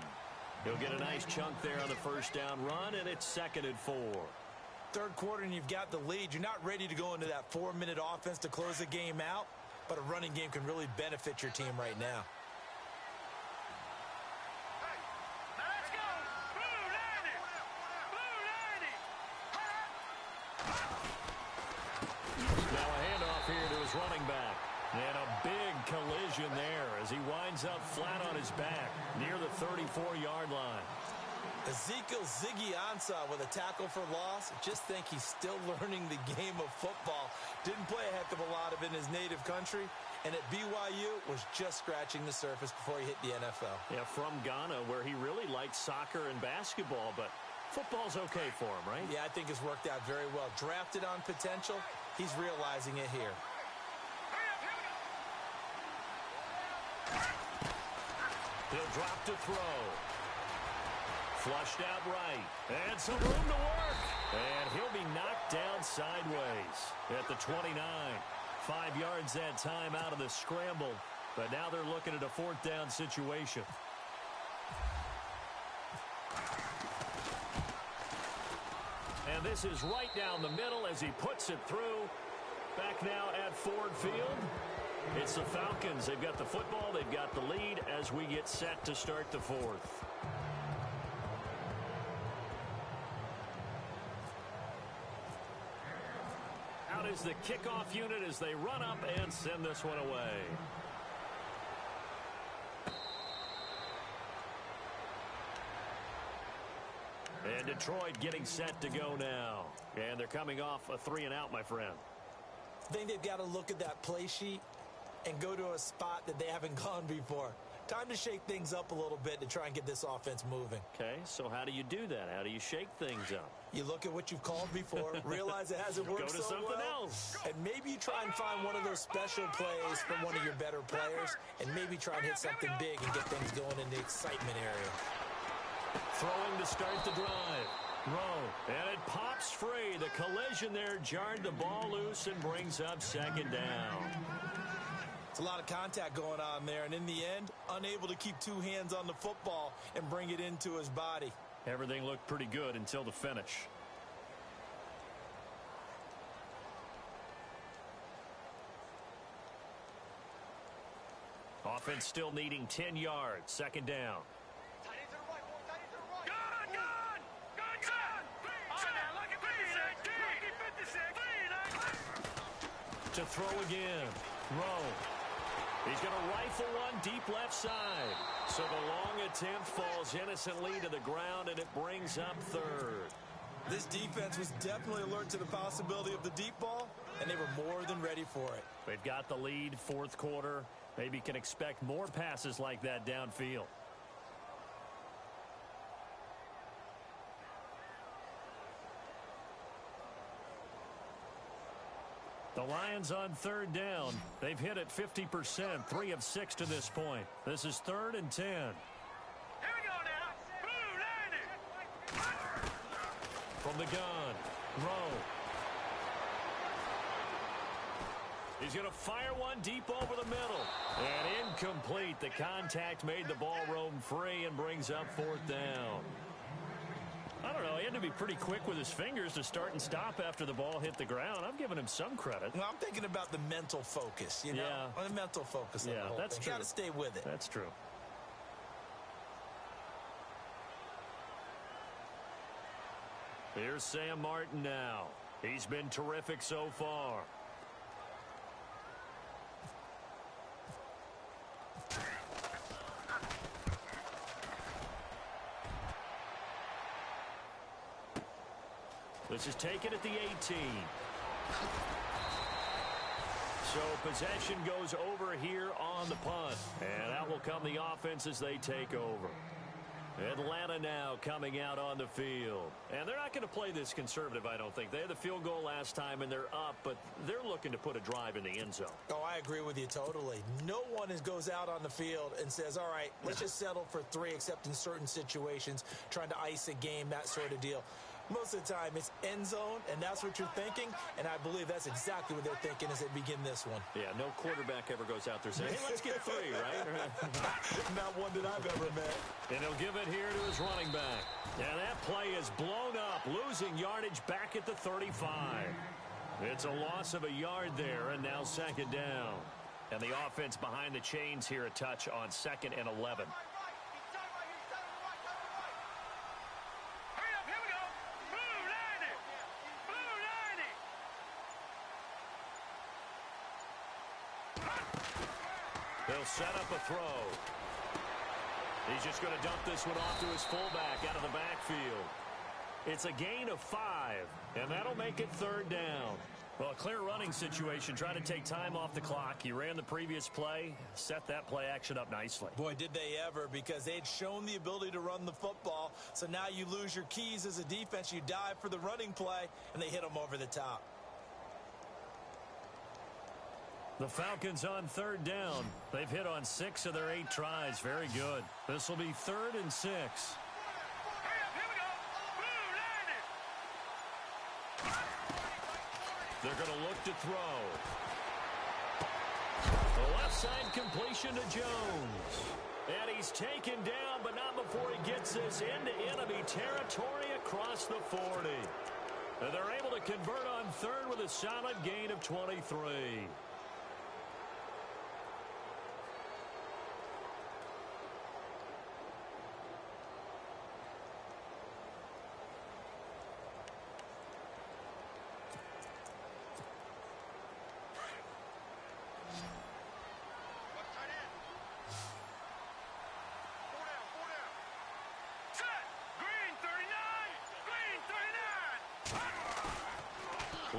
He'll get a nice chunk there on the first down run, and it's 2nd and 4. Third quarter, and you've got the lead. You're not ready to go into that 4-minute offense to close the game out, but a running game can really benefit your team right now. Now let's go. Blue 90. Blue 90. Now a handoff here to his running back. And a big collision there as he winds up flat on his back near the 34-yard line. Ezekiel Ziggy Ansah with a tackle for loss. Just think he's still learning the game of football. Didn't play a heck of a lot of it in his native country. And at BYU, was just scratching the surface before he hit the NFL. Yeah, from Ghana, where he really liked soccer and basketball, but football's okay for him, right? Yeah, I think it's worked out very well. Drafted on potential, he's realizing it here. He'll drop to throw. Flushed out right. And some room to work. And he'll be knocked down sideways at the 29. 5 yards that time out of the scramble. But now they're looking at a 4th down situation. And this is right down the middle as he puts it through. Back now at Ford Field. It's the Falcons. They've got the football. They've got the lead as we get set to start the 4th. Out is the kickoff unit as they run up and send this one away. And Detroit getting set to go now. And they're coming off a 3-and-out, my friend. I think they've got to look at that play sheet and go to a spot that they haven't gone before. Time to shake things up a little bit to try and get this offense moving. Okay, so how do you do that? How do you shake things up? You look at what you've called before, realize it hasn't worked so well. Go to something else. And maybe you try and find one of those special plays from one of your better players, and maybe try and hit something big and get things going in the excitement area. Throwing to start the drive. Rowe, and it pops free. The collision there jarred the ball loose and brings up 2nd down. It's a lot of contact going on there, and in the end, unable to keep 2 hands on the football and bring it into his body. Everything looked pretty good until the finish. Offense still needing 10 yards. 2nd down. Gun! Gun! Gun! Gun! All right, now To throw again. Rowe. He's going to rifle one deep left side. So the long attempt falls innocently to the ground, and it brings up third. This defense was definitely alert to the possibility of the deep ball, and they were more than ready for it. They've got the lead, fourth quarter. Maybe can expect more passes like that downfield. The Lions on third down. They've hit it 50%, 3 of 6 to this point. This is 3rd and 10. Here we go now. Blue 90. From the gun, Rowe. He's going to fire one deep over the middle. And incomplete. The contact made the ball roam free and brings up 4th down. I don't know. He had to be pretty quick with his fingers to start and stop after the ball hit the ground. I'm giving him some credit. Well, I'm thinking about the mental focus, you know? Yeah. The mental focus. Yeah, that's true. Got to stay with it. That's true. Here's Sam Martin now. He's been terrific so far. This is taken at the 18. So possession goes over here on the punt. And out will come the offense as they take over. Atlanta now coming out on the field. And they're not going to play this conservative, I don't think. They had the field goal last time, and they're up, but they're looking to put a drive in the end zone. Oh, I agree with you totally. No one goes out on the field and says, all right, let's just settle for 3, except in certain situations, trying to ice a game, that sort of deal. Most of the time, it's end zone, and that's what you're thinking, and I believe that's exactly what they're thinking as they begin this one. Yeah, no quarterback ever goes out there saying, hey, let's get 3, right? Not one that I've ever met. And he'll give it here to his running back. And that play is blown up, losing yardage back at the 35. It's a loss of a yard there, and now 2nd down. And the offense behind the chains here a touch on 2nd and 11. They'll set up a throw. He's just going to dump this one off to his fullback out of the backfield. It's a gain of 5, and that'll make it 3rd down. Well, a clear running situation. Trying to take time off the clock. He ran the previous play, set that play action up nicely. Boy, did they ever, because they'd shown the ability to run the football. So now you lose your keys as a defense. You dive for the running play, and they hit them over the top. The Falcons on 3rd down. They've hit on 6 of their 8 tries. Very good. This will be 3rd and 6. They're going to look to throw. The left side completion to Jones. And he's taken down, but not before he gets this into enemy territory across the 40. And they're able to convert on 3rd with a solid gain of 23.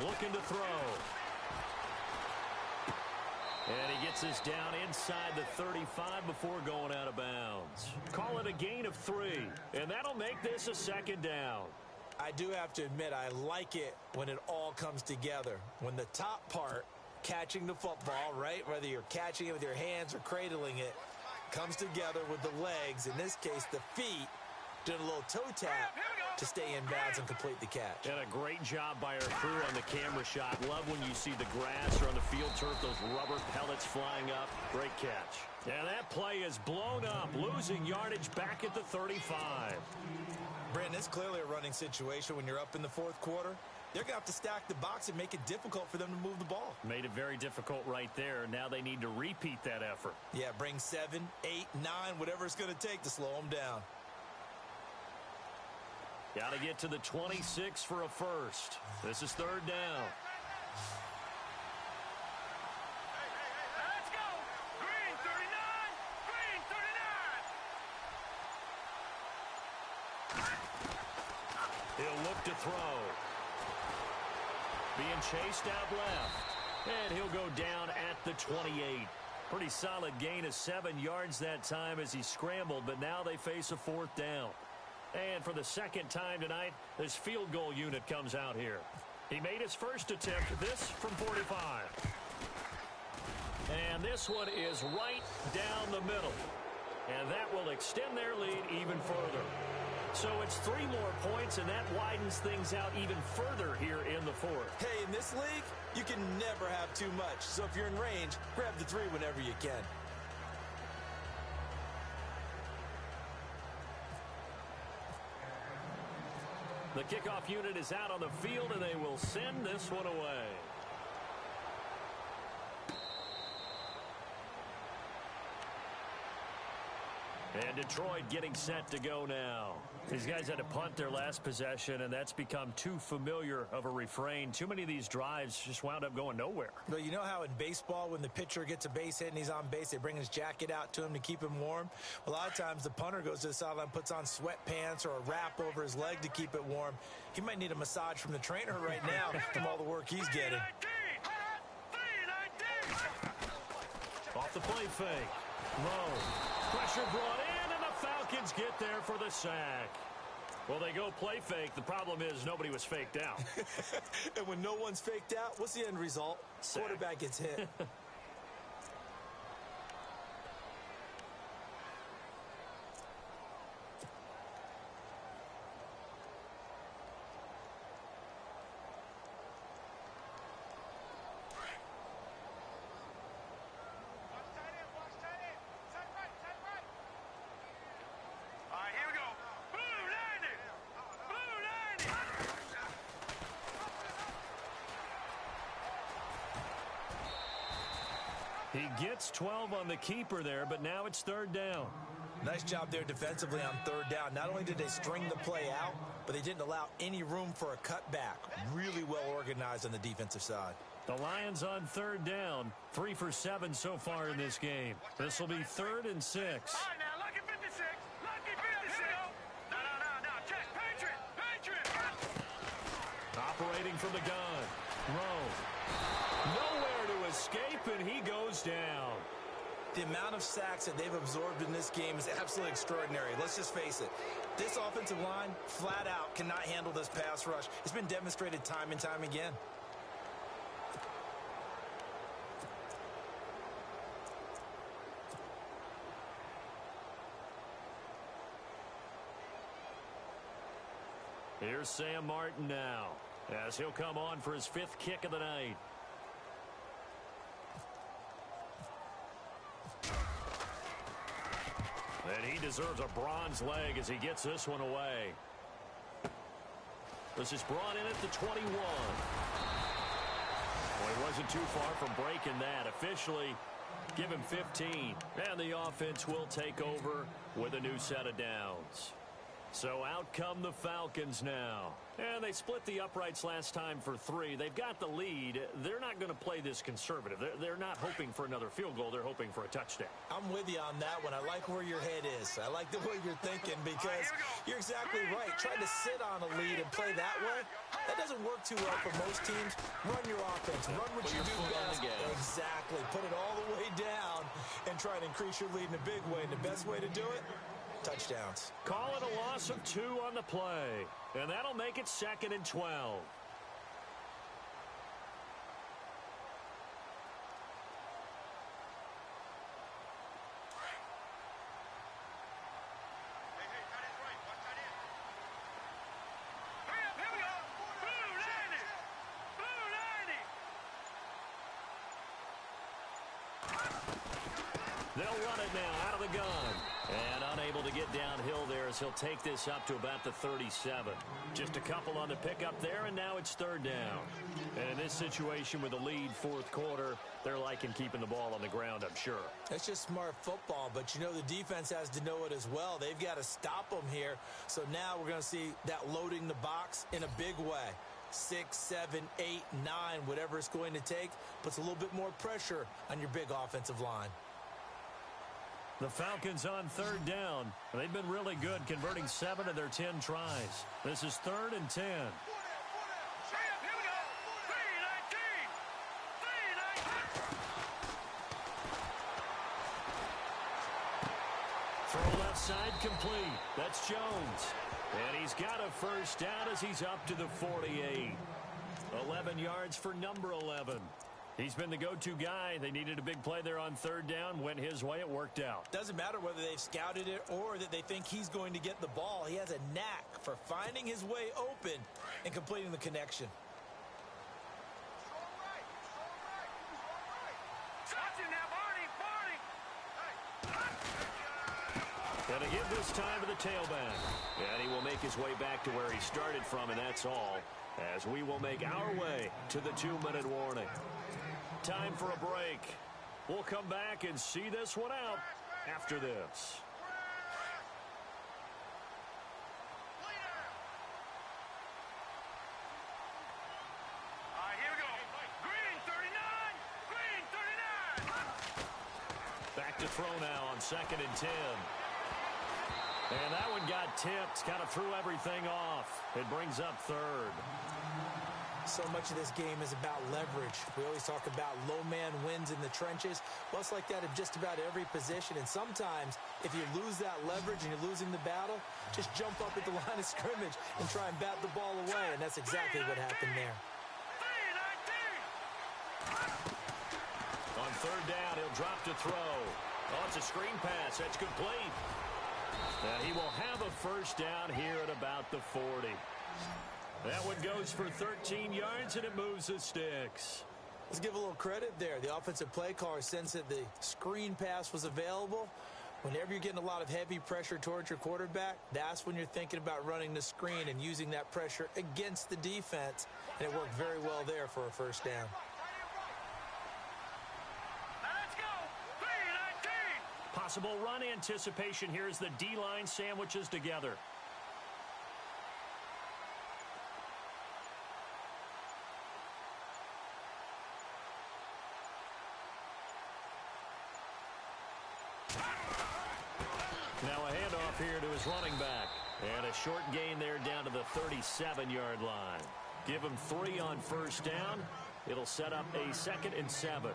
Looking to throw. And he gets this down inside the 35 before going out of bounds. Call it a gain of 3, and that'll make this a 2nd down. I do have to admit, I like it when it all comes together. When the top part, catching the football, right, whether you're catching it with your hands or cradling it, comes together with the legs, in this case the feet, doing a little toe tap to stay in bounds and complete the catch. And a great job by our crew on the camera shot. Love when you see the grass or on the field turf, those rubber pellets flying up. Great catch. And that play is blown up, losing yardage back at the 35. Brandon, it's clearly a running situation when you're up in the 4th quarter. They're going to have to stack the box and make it difficult for them to move the ball. Made it very difficult right there. Now they need to repeat that effort. Yeah, bring 7, 8, 9, whatever it's going to take to slow them down. Got to get to the 26 for a first. This is 3rd down. He'll look to throw. Being chased out left. And he'll go down at the 28. Pretty solid gain of 7 yards that time as he scrambled, but now they face a 4th down. And for the second time tonight, this field goal unit comes out here. He made his first attempt, this from 45. And this one is right down the middle. And that will extend their lead even further. So it's 3 more points, and that widens things out even further here in the 4th. Hey, in this league, you can never have too much. So if you're in range, grab the 3 whenever you can. The kickoff unit is out on the field, and they will send this one away. And Detroit getting set to go now. These guys had to punt their last possession, and that's become too familiar of a refrain. Too many of these drives just wound up going nowhere. Well, you know how in baseball, when the pitcher gets a base hit and he's on base, they bring his jacket out to him to keep him warm? Well, a lot of times the punter goes to the sideline, puts on sweatpants or a wrap over his leg to keep it warm. He might need a massage from the trainer right now from all the work he's getting. Off the play fake. Low. Pressure brought in, and the Falcons get there for the sack. Well, they go play fake. The problem is nobody was faked out. And when no one's faked out, what's the end result? Sack. Quarterback gets hit. He gets 12 on the keeper there, but now it's 3rd down. Nice job there defensively on 3rd down. Not only did they string the play out, but they didn't allow any room for a cutback. Really well organized on the defensive side. The Lions on 3rd down. 3 for 7 so far in this game. This will be 3rd and 6. All right, now, lucky 56. Lucky 56. No, check. Patriot. Operating from the gun. Rowe. Nowhere to escape, and he goes down. The amount of sacks that they've absorbed in this game is absolutely extraordinary. Let's just face it. This offensive line, flat out, cannot handle this pass rush. It's been demonstrated time and time again. Here's Sam Martin now, as he'll come on for his 5th kick of the night. And he deserves a bronze leg as he gets this one away. This is brought in at the 21. Well, he wasn't too far from breaking that. Officially, give him 15. And the offense will take over with a new set of downs. So out come the Falcons now. And they split the uprights last time for 3. They've got the lead. They're not going to play this conservative. They're not hoping for another field goal. They're hoping for a touchdown. I'm with you on that one. I like where your head is. I like the way you're thinking because you're exactly right. Trying to sit on a lead and play that way, that doesn't work too well for most teams. Run your offense. Run what you do best. Exactly. Put it all the way down and try to increase your lead in a big way. And the best way to do it, touchdowns. Call it a loss of 2 on the play. And that'll make it 2nd and 12. They'll run it now out of the gun. And unable to get downhill there as he'll take this up to about the 37. Just a couple on the pickup there, and now it's 3rd down. And in this situation with the lead 4th quarter, they're liking keeping the ball on the ground, I'm sure. That's just smart football, but you know the defense has to know it as well. They've got to stop them here. So now we're going to see that loading the box in a big way. 6, 7, 8, 9, whatever it's going to take, puts a little bit more pressure on your big offensive line. The Falcons on third down. They've been really good, converting 7 of their 10 tries. This is 3rd and 10. Throw left side complete. That's Jones. And he's got a first down as he's up to the 48. 11 yards for number 11. He's been the go-to guy. They needed a big play there on third down. Went his way. It worked out. Doesn't matter whether they've scouted it or that they think he's going to get the ball. He has a knack for finding his way open and completing the connection. Going to give this time to the tailback. And he will make his way back to where he started from, and that's all, as we will make our way to the 2-minute warning. Time for a break. We'll come back and see this one out after this. Here we go. Green 39. Green 39. Back to throw now on 2nd and 10. And that one got tipped, kind of threw everything off. It brings up 3rd. So much of this game is about leverage. We always talk about low man wins in the trenches. Well, it's like that in just about every position. And sometimes, if you lose that leverage and you're losing the battle, just jump up at the line of scrimmage and try and bat the ball away. And that's exactly what happened there. On 3rd down, he'll drop to throw. Oh, it's a screen pass. That's complete. And he will have a first down here at about the 40. That one goes for 13 yards, and it moves the sticks. Let's give a little credit there. The offensive play caller sensed that the screen pass was available. Whenever you're getting a lot of heavy pressure towards your quarterback, that's when you're thinking about running the screen and using that pressure against the defense. And it worked very well there for a first down. Possible run anticipation here as the D-line sandwiches together. Now a handoff here to his running back. And a short gain there down to the 37-yard line. Give him 3 on first down. It'll set up a 2nd and 7.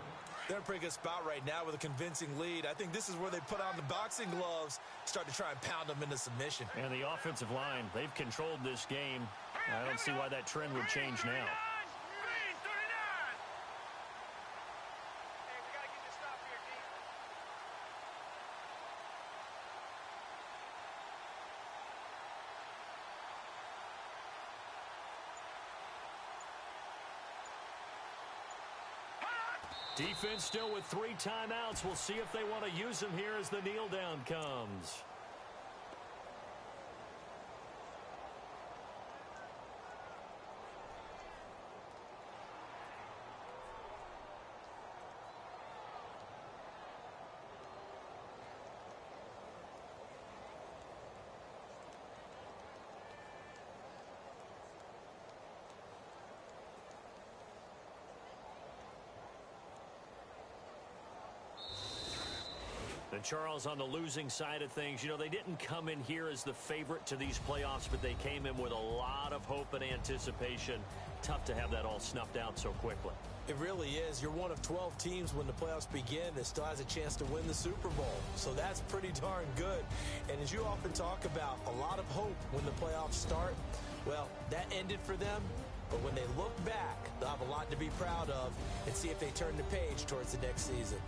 They're in a pretty good spot right now with a convincing lead. I think this is where they put on the boxing gloves, start to try and pound them into submission. And the offensive line, they've controlled this game. I don't see why that trend would change now. Defense still with 3 timeouts. We'll see if they want to use them here as the kneel down comes. And Charles, on the losing side of things, you know, they didn't come in here as the favorite to these playoffs, but they came in with a lot of hope and anticipation. Tough to have that all snuffed out so quickly. It really is. You're one of 12 teams when the playoffs begin that still has a chance to win the Super Bowl. So that's pretty darn good. And as you often talk about, a lot of hope when the playoffs start. Well, that ended for them. But when they look back, they'll have a lot to be proud of and see if they turn the page towards the next season.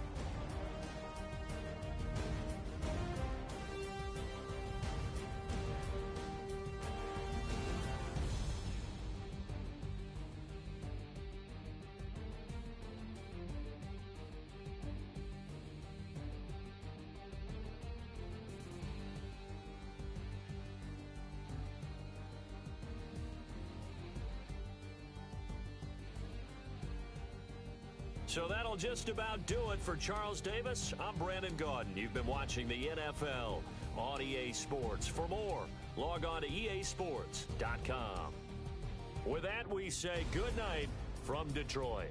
So that'll just about do it for Charles Davis. I'm Brandon Gaudin. You've been watching the NFL on EA Sports. For more, log on to easports.com. With that, we say good night from Detroit.